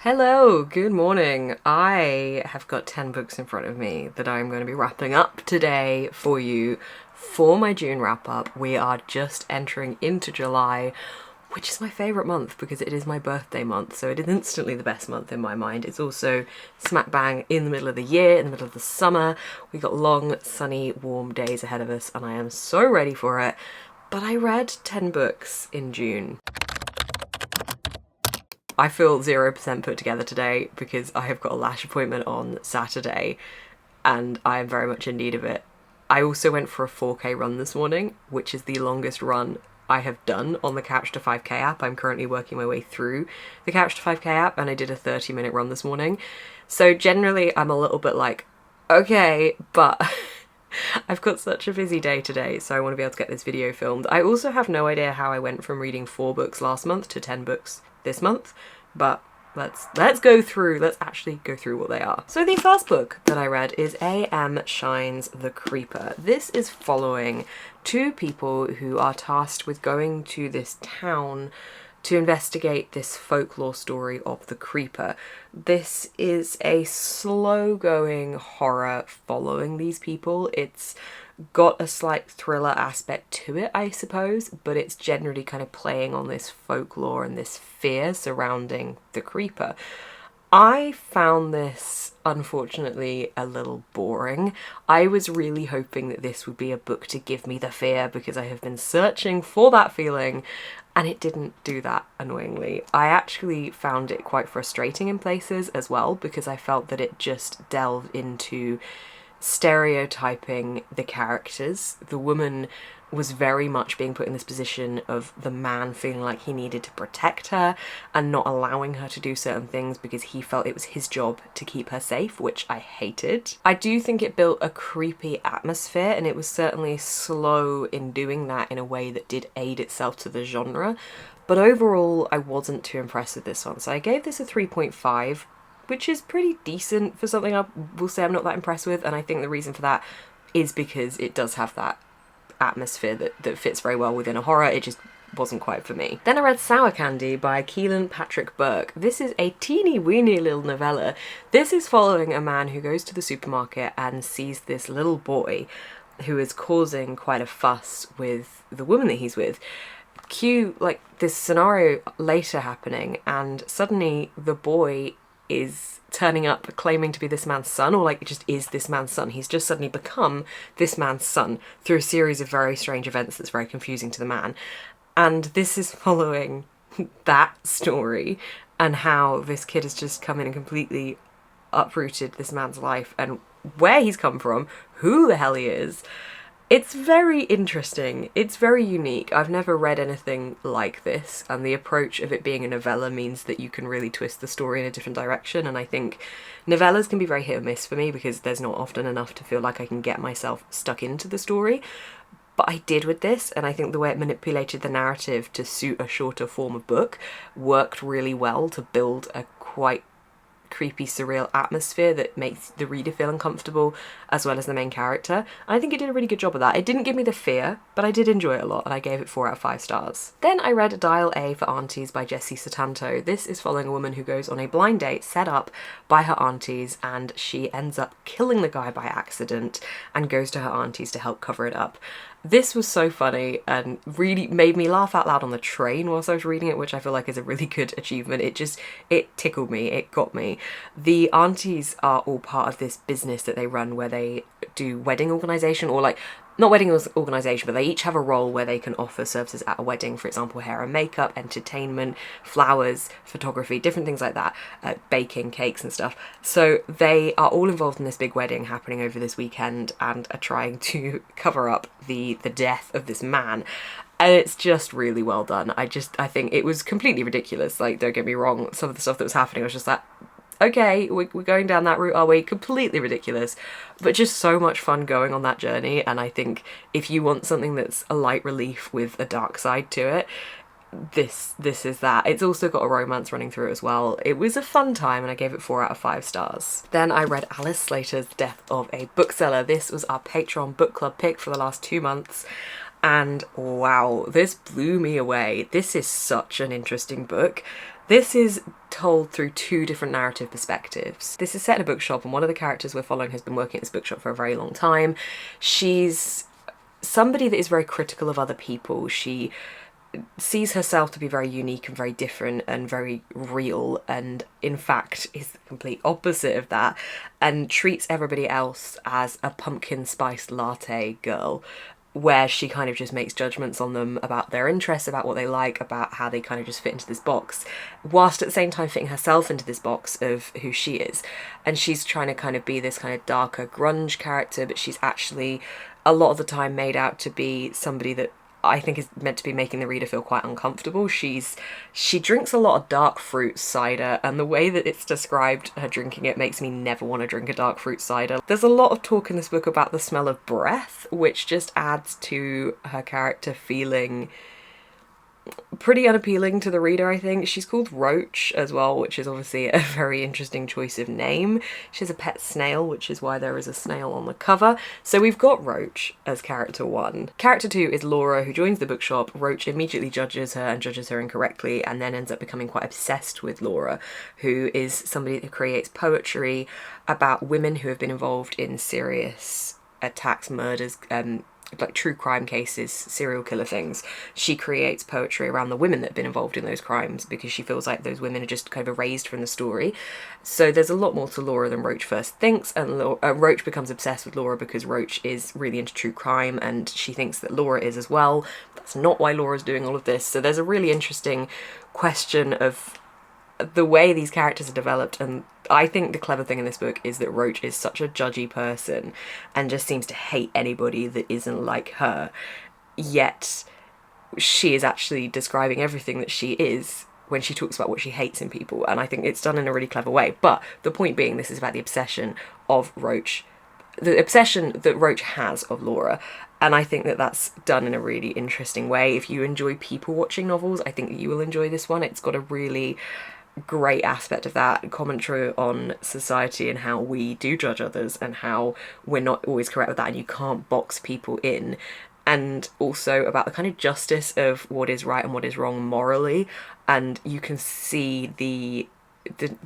Hello, good morning. I have got 10 books in front of me that I'm going to be wrapping up today for you for my June wrap up. We are just entering into July, which is my favourite month because it is my birthday month, so it is instantly the best month in my mind. It's also smack bang in the middle of the year, in the middle of the summer. We got long, sunny, warm days ahead of us and I am so ready for it. But I read 10 books in June. I feel 0% put together today because I have got a lash appointment on Saturday and I am very much in need of it. I also went for a 4K run this morning, which is the longest run I have done on the Couch to 5K app. I'm currently working my way through the Couch to 5K app and I did a 30-minute run this morning. So generally I'm a little bit like, okay, but I've got such a busy day today, so I want to be able to get this video filmed. I also have no idea how I went from reading 4 books last month to 10 books this month, but let's actually go through what they are. So the first book that I read is A.M. Shine's The Creeper. This is following two people who are tasked with going to this town to investigate this folklore story of the Creeper. This is a slow-going horror following these people. It's got a slight thriller aspect to it, I suppose, but it's generally kind of playing on this folklore and this fear surrounding the Creeper. I found this, unfortunately, a little boring. I was really hoping that this would be a book to give me the fear because I have been searching for that feeling and it didn't do that, annoyingly. I actually found it quite frustrating in places as well because I felt that it just delved into stereotyping the characters. The woman was very much being put in this position of the man feeling like he needed to protect her and not allowing her to do certain things because he felt it was his job to keep her safe, which I hated. I do think it built a creepy atmosphere and it was certainly slow in doing that in a way that did aid itself to the genre, but overall I wasn't too impressed with this one, so I gave this a 3.5, which is pretty decent for something I will say I'm not that impressed with, and I think the reason for that is because it does have that atmosphere that fits very well within a horror. It just wasn't quite for me. Then I read Sour Candy by Keelan Patrick Burke. This is a teeny weeny little novella. This is following a man who goes to the supermarket and sees this little boy who is causing quite a fuss with the woman that he's with. Cue like this scenario later happening and suddenly the boy is turning up claiming to be this man's son, or like just is this man's son. He's just suddenly become this man's son through a series of very strange events that's very confusing to the man. And this is following that story and how this kid has just come in and completely uprooted this man's life and where he's come from, who the hell he is. It's very interesting. It's very unique. I've never read anything like this, and the approach of it being a novella means that you can really twist the story in a different direction, and I think novellas can be very hit or miss for me because there's not often enough to feel like I can get myself stuck into the story. But I did with this, and I think the way it manipulated the narrative to suit a shorter form of book worked really well to build a quite creepy, surreal atmosphere that makes the reader feel uncomfortable as well as the main character. And I think it did a really good job of that. It didn't give me the fear, but I did enjoy it a lot and I gave it 4 out of 5 stars. Then I read Dial A For Aunties by Jessie Sutanto. This is following a woman who goes on a blind date set up by her aunties and she ends up killing the guy by accident and goes to her aunties to help cover it up. This was so funny and really made me laugh out loud on the train whilst I was reading it, which I feel like is a really good achievement. It tickled me, it got me. The aunties are all part of this business that they run where they do wedding organisation, or like not wedding organisation, but they each have a role where they can offer services at a wedding. For example, hair and makeup, entertainment, flowers, photography, different things like that, baking, cakes and stuff. So they are all involved in this big wedding happening over this weekend and are trying to cover up the death of this man. And it's just really well done. I think it was completely ridiculous. Like, don't get me wrong, some of the stuff that was happening, I was just like, okay, we're going down that route, are we? Completely ridiculous, but just so much fun going on that journey. And I think if you want something that's a light relief with a dark side to it, this is that. It's also got a romance running through it as well. It was a fun time and I gave it 4 out of 5 stars. Then I read Alice Slater's Death of a Bookseller. This was our Patreon book club pick for the last 2 months. And wow, this blew me away. This is such an interesting book. This is told through two different narrative perspectives. This is set in a bookshop, and one of the characters we're following has been working at this bookshop for a very long time. She's somebody that is very critical of other people. She sees herself to be very unique and very different and very real, and in fact is the complete opposite of that, and treats everybody else as a pumpkin spice latte girl, where she kind of just makes judgments on them about their interests, about what they like, about how they kind of just fit into this box, whilst at the same time fitting herself into this box of who she is. And she's trying to kind of be this kind of darker grunge character, but she's actually a lot of the time made out to be somebody that I think is meant to be making the reader feel quite uncomfortable. She drinks a lot of dark fruit cider, and the way that it's described, her drinking it, makes me never want to drink a dark fruit cider. There's a lot of talk in this book about the smell of breath, which just adds to her character feeling pretty unappealing to the reader, I think. She's called Roach as well, which is obviously a very interesting choice of name. She has a pet snail, which is why there is a snail on the cover. So we've got Roach as character 1. Character 2 is Laura, who joins the bookshop. Roach immediately judges her and judges her incorrectly, and then ends up becoming quite obsessed with Laura, who is somebody who creates poetry about women who have been involved in serious attacks, murders, like true crime cases, serial killer things. She creates poetry around the women that have been involved in those crimes because she feels like those women are just kind of erased from the story. So there's a lot more to Laura than Roach first thinks, and Roach becomes obsessed with Laura because Roach is really into true crime, and she thinks that Laura is as well. That's not why Laura's doing all of this. So there's a really interesting question of the way these characters are developed, and I think the clever thing in this book is that Roach is such a judgy person and just seems to hate anybody that isn't like her, yet she is actually describing everything that she is when she talks about what she hates in people, and I think it's done in a really clever way. But the point being, this is about the obsession of Roach, the obsession that Roach has of Laura, and I think that that's done in a really interesting way. If you enjoy people watching novels, I think that you will enjoy this one. It's got a really great aspect of that, commentary on society and how we do judge others and how we're not always correct with that and you can't box people in, and also about the kind of justice of what is right and what is wrong morally. And you can see the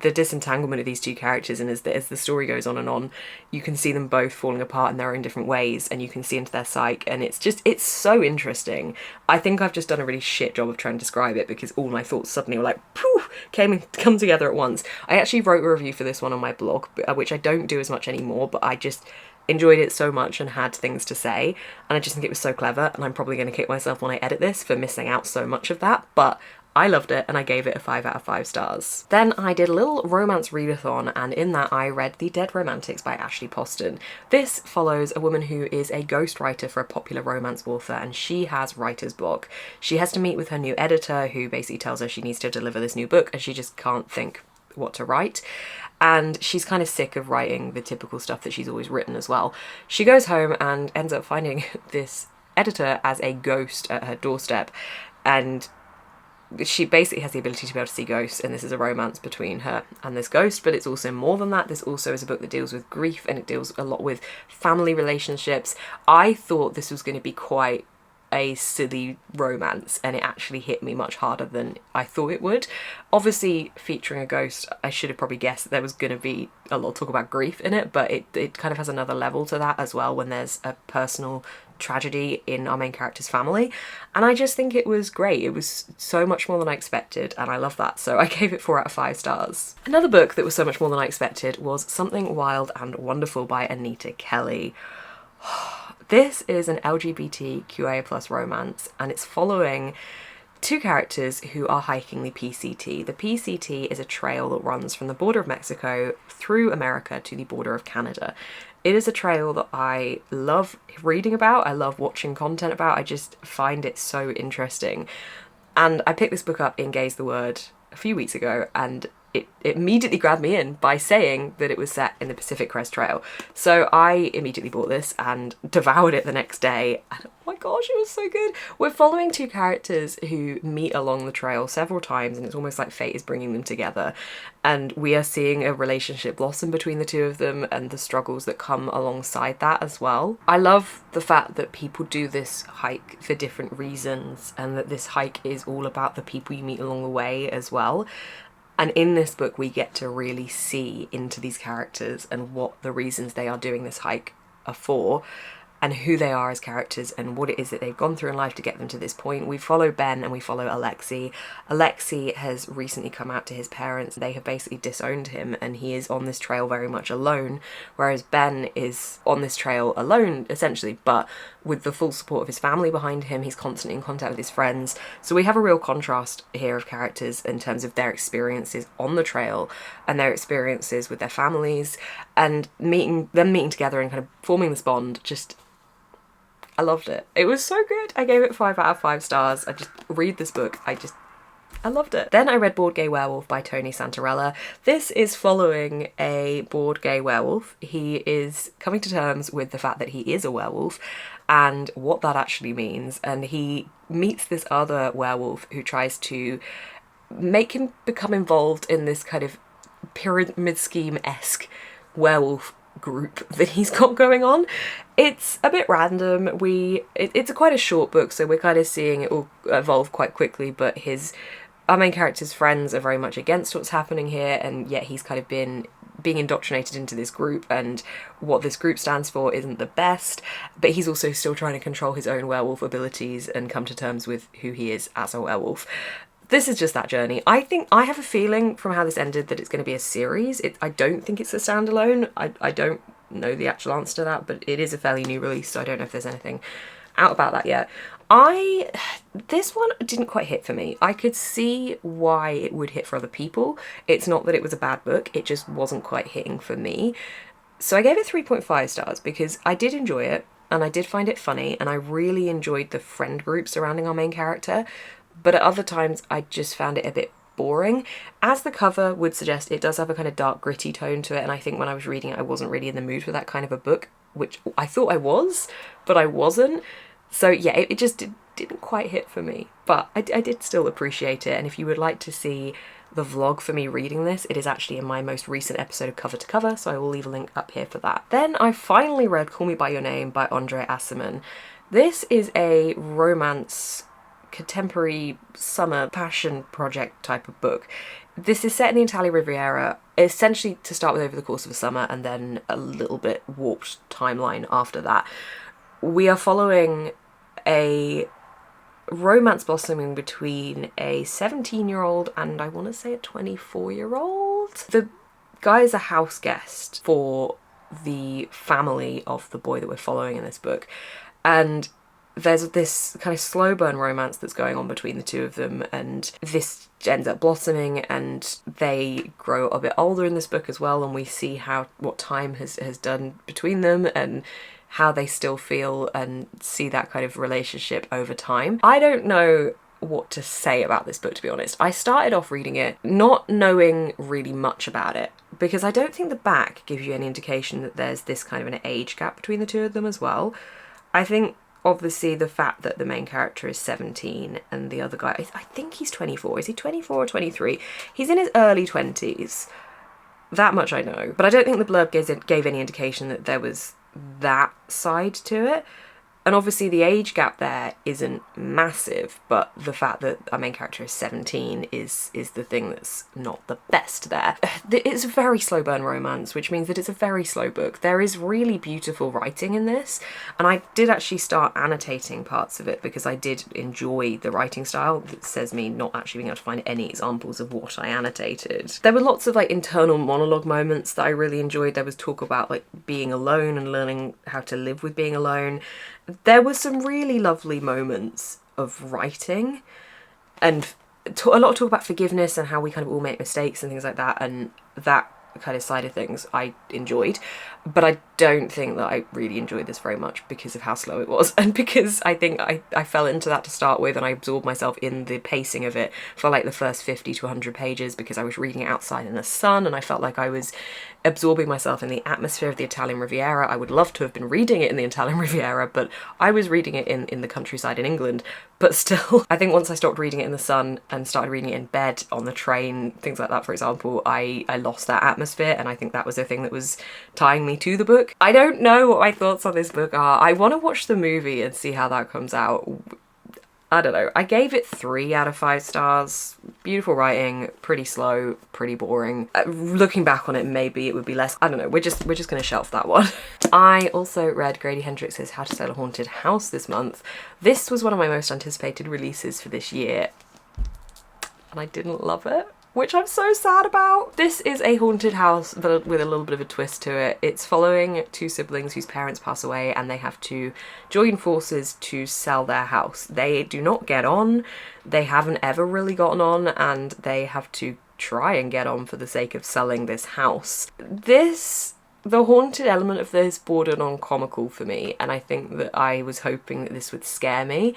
disentanglement of these two characters, and as the story goes on, you can see them both falling apart in their own different ways, and you can see into their psyche, and it's so interesting. I think I've just done a really shit job of trying to describe it because all my thoughts suddenly were like poof, come together at once. I actually wrote a review for this one on my blog, which I don't do as much anymore, but I just enjoyed it so much and had things to say, and I just think it was so clever, and I'm probably going to kick myself when I edit this for missing out so much of that, but I loved it and I gave it a 5 out of 5 stars. Then I did a little romance readathon, and in that I read The Dead Romantics by Ashley Poston. This follows a woman who is a ghostwriter for a popular romance author, and she has writer's block. She has to meet with her new editor, who basically tells her she needs to deliver this new book and she just can't think what to write. And she's kind of sick of writing the typical stuff that she's always written as well. She goes home and ends up finding this editor as a ghost at her doorstep, and she basically has the ability to be able to see ghosts, and this is a romance between her and this ghost, but it's also more than that. This also is a book that deals with grief, and it deals a lot with family relationships. I thought this was going to be quite a silly romance, and it actually hit me much harder than I thought it would. Obviously, featuring a ghost, I should have probably guessed that there was going to be a lot of talk about grief in it, but it kind of has another level to that as well when there's a personal tragedy in our main character's family, and I just think it was great. It was so much more than I expected, and I love that, so I gave it 4 out of 5 stars. Another book that was so much more than I expected was Something Wild and Wonderful by Anita Kelly. This is an LGBTQIA+ romance, and it's following two characters who are hiking the PCT. The PCT is a trail that runs from the border of Mexico through America to the border of Canada. It is a trail that I love reading about, I love watching content about, I just find it so interesting. And I picked this book up in Gay's the Word a few weeks ago, and it immediately grabbed me in by saying that it was set in the Pacific Crest Trail. So I immediately bought this and devoured it the next day. And my gosh, it was so good. We're following two characters who meet along the trail several times, and it's almost like fate is bringing them together. And we are seeing a relationship blossom between the two of them and the struggles that come alongside that as well. I love the fact that people do this hike for different reasons, and that this hike is all about the people you meet along the way as well. And in this book, we get to really see into these characters and what the reasons they are doing this hike are for, and who they are as characters and what it is that they've gone through in life to get them to this point. We follow Ben and we follow Alexei. Alexei has recently come out to his parents. They have basically disowned him, and he is on this trail very much alone, whereas Ben is on this trail alone, essentially, but with the full support of his family behind him. He's constantly in contact with his friends. So we have a real contrast here of characters in terms of their experiences on the trail and their experiences with their families, and meeting together and kind of forming this bond. I loved it. It was so good. I gave it 5 out of 5 stars. I just read this book. I loved it. Then I read Bored Gay Werewolf by Tony Santarella. This is following a bored gay werewolf. He is coming to terms with the fact that he is a werewolf and what that actually means. And he meets this other werewolf who tries to make him become involved in this kind of pyramid scheme-esque werewolf group that he's got going on. It's a bit random. It's quite a short book, so we're kind of seeing it all evolve quite quickly, but our main character's friends are very much against what's happening here, and yet he's kind of being indoctrinated into this group, and what this group stands for isn't the best, but he's also still trying to control his own werewolf abilities and come to terms with who he is as a werewolf. This is just that journey. I have a feeling from how this ended that it's going to be a series. I don't think it's a standalone. I don't know the actual answer to that, but it is a fairly new release, so I don't know if there's anything out about that yet. This one didn't quite hit for me. I could see why it would hit for other people. It's not that it was a bad book, it just wasn't quite hitting for me. So I gave it 3.5 stars because I did enjoy it, and I did find it funny, and I really enjoyed the friend group surrounding our main character. But at other times, I just found it a bit boring. As the cover would suggest, it does have a kind of dark, gritty tone to it, and I think when I was reading it, I wasn't really in the mood for that kind of a book, which I thought I was, but I wasn't. So yeah, it just didn't quite hit for me, but I did still appreciate it, and if you would like to see the vlog for me reading this, it is actually in my most recent episode of Cover to Cover, so I will leave a link up here for that. Then I finally read Call Me By Your Name by Andre Asserman. This is a romance contemporary summer passion project type of book. This is set in the Italian Riviera, essentially to start with over the course of a summer, and then a little bit warped timeline after that. We are following a romance blossoming between a 17-year-old and I want to say a 24-year-old. The guy is a house guest for the family of the boy that we're following in this book, and there's this kind of slow burn romance that's going on between the two of them, and this ends up blossoming, and they grow a bit older in this book as well, and we see what time has done between them and how they still feel, and see that kind of relationship over time. I don't know what to say about this book, to be honest. I started off reading it not knowing really much about it, because I don't think the back gives you any indication that there's this kind of an age gap between the two of them as well. I think obviously the fact that the main character is 17 and the other guy, I think he's 24. Is he 24 or 23? He's in his early 20s. That much I know. But I don't think the blurb gave any indication that there was that side to it. And obviously the age gap there isn't massive, but the fact that our main character is 17 is the thing that's not the best there. It's a very slow burn romance, which means that it's a very slow book. There is really beautiful writing in this, and I did actually start annotating parts of it because I did enjoy the writing style. It says me not actually being able to find any examples of what I annotated. There were lots of like internal monologue moments that I really enjoyed. There was talk about like being alone and learning how to live with being alone. There were some really lovely moments of writing, and a lot of talk about forgiveness and how we kind of all make mistakes and things like that, and that kind of side of things I enjoyed. But I don't think that I really enjoyed this very much because of how slow it was, and because I think I fell into that to start with, and I absorbed myself in the pacing of it for like the first 50 to 100 pages because I was reading it outside in the sun, and I felt like I was absorbing myself in the atmosphere of the Italian Riviera. I would love to have been reading it in the Italian Riviera, but I was reading it in the countryside in England. But still, I think once I stopped reading it in the sun and started reading it in bed, on the train, things like that, for example, I lost that atmosphere, and I think that was the thing that was tying me to the book. I don't know what my thoughts on this book are. I want to watch the movie and see how that comes out. I don't know. I gave it 3 out of 5 stars. Beautiful writing, pretty slow, pretty boring. Looking back on it, maybe it would be less. I don't know. We're just gonna shelf that one. I also read Grady Hendrix's How to Sell a Haunted House this month. This was one of my most anticipated releases for this year, and I didn't love it, which I'm so sad about. This is a haunted house, but with a little bit of a twist to it. It's following 2 siblings whose parents pass away, and they have to join forces to sell their house. They do not get on, they haven't ever really gotten on, and they have to try and get on for the sake of selling this house. The haunted element of this bordered on comical for me, and I think that I was hoping that this would scare me.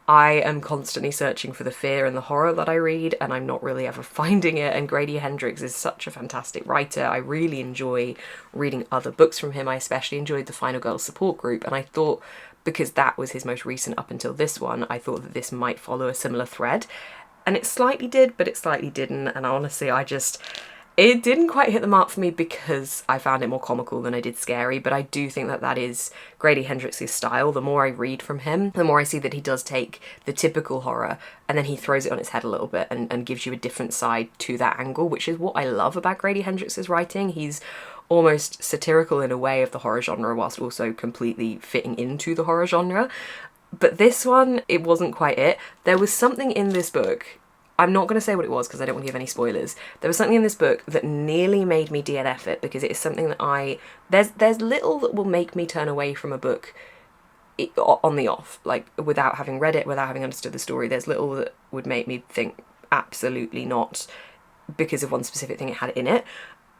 I am constantly searching for the fear and the horror that I read, and I'm not really ever finding it, and Grady Hendrix is such a fantastic writer. I really enjoy reading other books from him. I especially enjoyed the Final Girls support group, and I thought, because that was his most recent up until this one, I thought that this might follow a similar thread. And it slightly did, but it slightly didn't, and honestly it didn't quite hit the mark for me because I found it more comical than I did scary, but I do think that that is Grady Hendrix's style. The more I read from him, the more I see that he does take the typical horror and then he throws it on its head a little bit and gives you a different side to that angle, which is what I love about Grady Hendrix's writing. He's almost satirical in a way of the horror genre whilst also completely fitting into the horror genre. But this one, it wasn't quite it. There was something in this book, I'm not going to say what it was because I don't want to give any spoilers. There was something in this book that nearly made me DNF it because it is something that there's little that will make me turn away from a book on the off, like without having read it, without having understood the story. There's little that would make me think absolutely not because of one specific thing it had in it.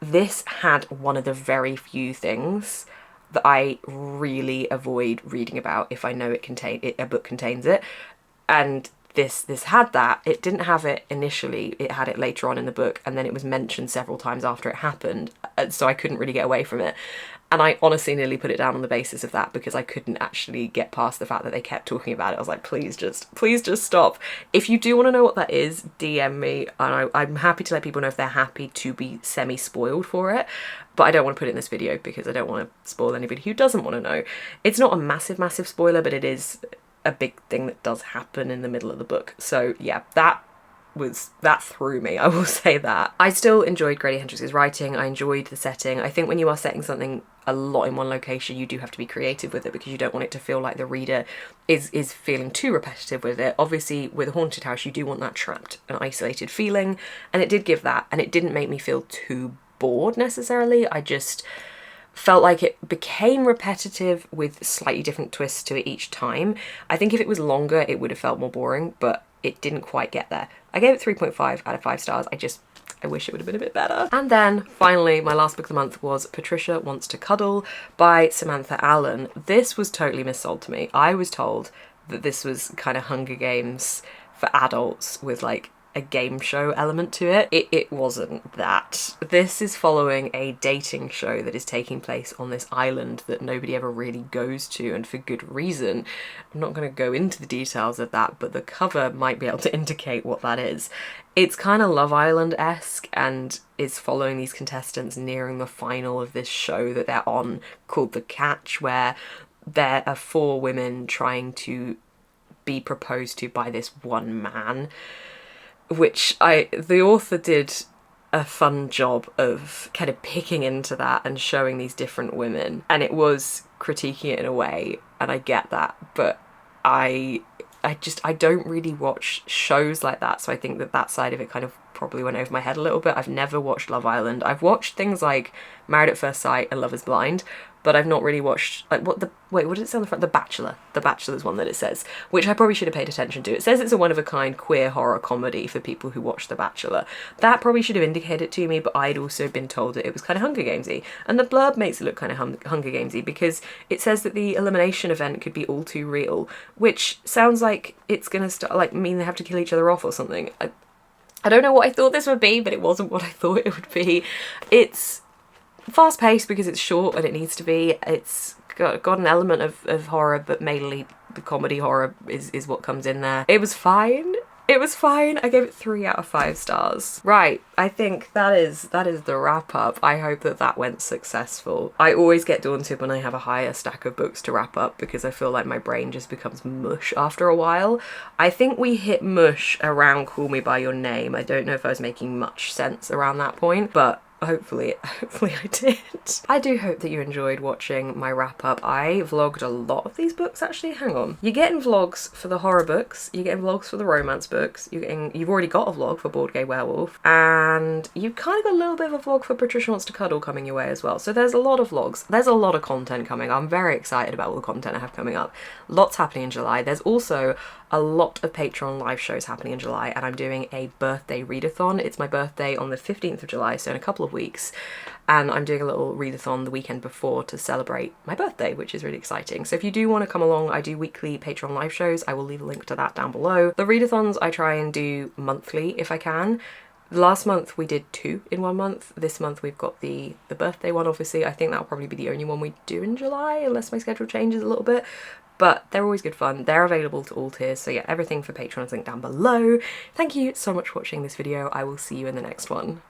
This had one of the very few things that I really avoid reading about if I know a book contains it, and this had that. It didn't have it initially, it had it later on in the book, and then it was mentioned several times after it happened, so I couldn't really get away from it. And I honestly nearly put it down on the basis of that because I couldn't actually get past the fact that they kept talking about it. I was like, please just stop. If you do want to know what that is, DM me, and I'm happy to let people know if they're happy to be semi-spoiled for it. But I don't want to put it in this video because I don't want to spoil anybody who doesn't want to know. It's not a massive spoiler, but it is a big thing that does happen in the middle of the book. So yeah, that threw me, I will say that. I still enjoyed Grady Hendrix's writing. I enjoyed the setting. I think when you are setting something a lot in one location, you do have to be creative with it because you don't want it to feel like the reader is feeling too repetitive with it. Obviously, with a haunted house, you do want that trapped and isolated feeling, and it did give that, and it didn't make me feel too bored necessarily. I just felt like it became repetitive with slightly different twists to it each time. I think if it was longer, it would have felt more boring, but it didn't quite get there. I gave it 3.5 out of 5 stars. I wish it would have been a bit better. And then finally, my last book of the month was Patricia Wants to Cuddle by Samantha Allen. This was totally missold to me. I was told that this was kind of Hunger Games for adults with like a game show element to it. It wasn't that. This is following a dating show that is taking place on this island that nobody ever really goes to, and for good reason. I'm not going to go into the details of that, but the cover might be able to indicate what that is. It's kind of Love Island-esque and is following these contestants nearing the final of this show that they're on called The Catch, where there are 4 women trying to be proposed to by this one man, which the author did a fun job of kind of picking into that and showing these different women, and it was critiquing it in a way, and I get that, but I don't really watch shows like that, so I think that side of it kind of probably went over my head a little bit. I've never watched Love Island. I've watched things like Married at First Sight and Love is Blind, but I've not really watched, like, what does it say on the front? The Bachelor. The Bachelor's one that it says, which I probably should have paid attention to. It says it's a one-of-a-kind queer horror comedy for people who watch The Bachelor. That probably should have indicated to me, but I'd also been told that it was kind of Hunger Gamesy, and the blurb makes it look kind of Hunger Gamesy because it says that the elimination event could be all too real, which sounds like it's gonna start, like, mean they have to kill each other off or something. I don't know what I thought this would be, but it wasn't what I thought it would be. It's fast-paced because it's short and it needs to be. It's got an element of horror, but mainly the comedy horror is what comes in there. It was fine. It was fine. I gave it 3 out of 5 stars. Right, I think that is the wrap up. I hope that went successful. I always get daunted when I have a higher stack of books to wrap up because I feel like my brain just becomes mush after a while. I think we hit mush around Call Me By Your Name. I don't know if I was making much sense around that point, but hopefully I did. I do hope that you enjoyed watching my wrap up. I vlogged a lot of these books actually. Hang on. You're getting vlogs for the horror books, you're getting vlogs for the romance books, you've already got a vlog for Gay Werewolf, and you've kind of got a little bit of a vlog for Patricia Wants to Cuddle coming your way as well. So there's a lot of vlogs. There's a lot of content coming. I'm very excited about all the content I have coming up. Lots happening in July. There's also a lot of Patreon live shows happening in July, and I'm doing a birthday readathon. It's my birthday on the 15th of July, so in a couple of weeks, and I'm doing a little readathon the weekend before to celebrate my birthday, which is really exciting. So if you do want to come along, I do weekly Patreon live shows. I will leave a link to that down below. The readathons I try and do monthly if I can. Last month we did 2 in 1 month. This month we've got the birthday one, obviously. I think that'll probably be the only one we do in July, unless my schedule changes a little bit. But they're always good fun. They're available to all tiers. So yeah, everything for Patreon is linked down below. Thank you so much for watching this video. I will see you in the next one.